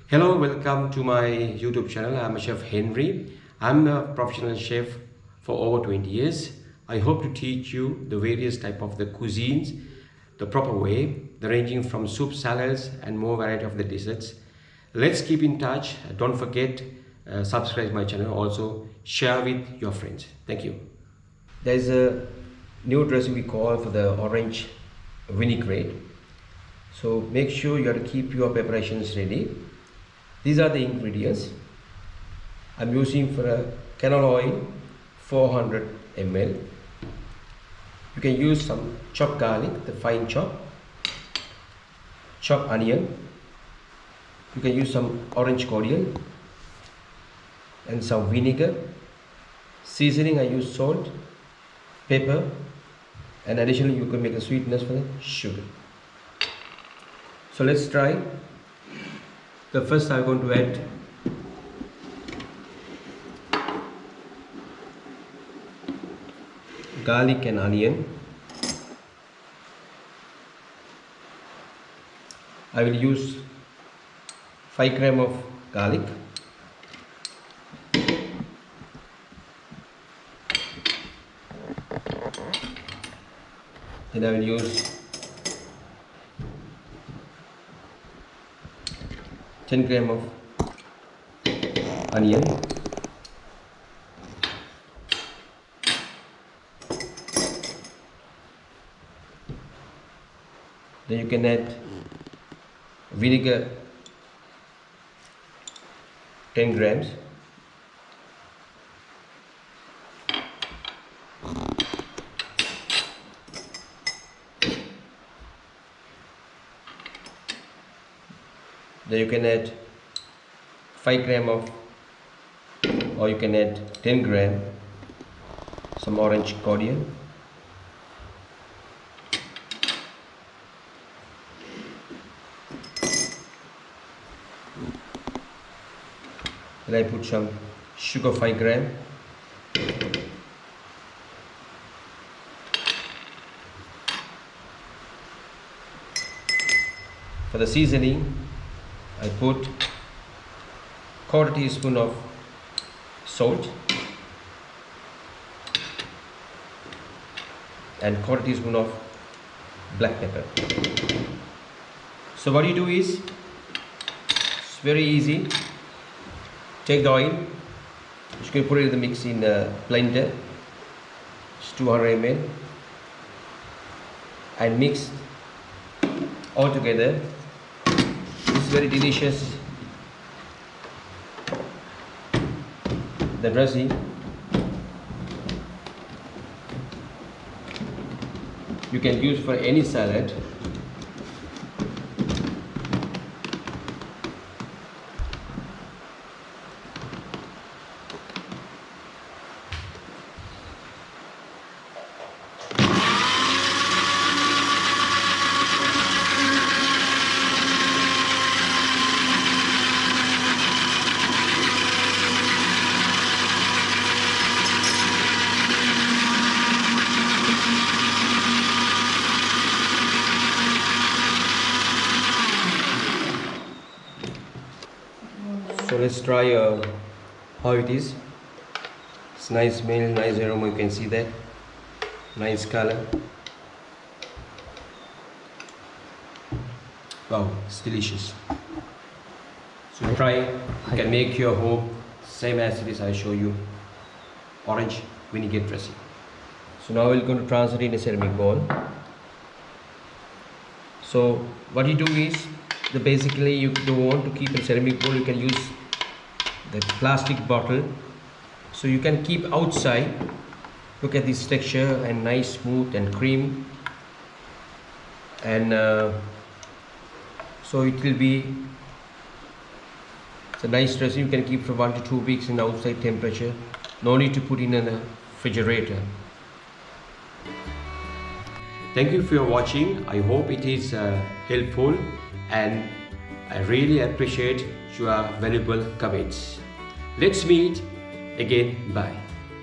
Hello, welcome to my YouTube channel. I'm Chef Henry. I'm a professional chef for over 20 years. I hope to teach you the various type of the cuisines, the proper way, the ranging from soup, salads and more variety of the desserts. Let's keep in touch. Don't forget, subscribe my channel. Also share with your friends. Thank you. There's a new dressing we call for the orange vinaigrette. So make sure you have to keep your preparations ready. These are the ingredients. I'm using for a canola oil 400 ml. You can use some chopped garlic, the fine chopped onion. You can use some orange cordial and some vinegar. Seasoning, I use salt, pepper, and additionally you can make a sweetness for the sugar. So let's try. The first I'm going to add garlic and onion. I will use 5 grams of garlic. Then I will use 10 grams of onion. Then you can add vinegar 10 grams. Then you can add 5 grams of, or you can add 10 grams some orange cordial. Then I put some sugar 5 grams. For the seasoning, I put quarter teaspoon of salt and quarter teaspoon of black pepper. So what you do is, it's very easy. Take the oil, you can put it in the mix in a blender, it's 200 ml, and mix all together. This is very delicious. The dressing, you can use for any salad. So let's try how it is. It's nice smell, nice aroma, you can see that. Nice color. Wow, it's delicious. So try, you can make your home same as it is I show you. Orange vinaigrette dressing. So now we're going to transfer it in a ceramic bowl. So what you do is, basically you don't want to keep a ceramic bowl, you can use the plastic bottle. So you can keep outside. Look at this texture, and nice, smooth and creamy. And so it will be, it's a nice dressing. You can keep for 1 to 2 weeks in outside temperature. No need to put in a refrigerator. Thank you for watching. I hope it is helpful, and I really appreciate your valuable comments. Let's meet again. Bye.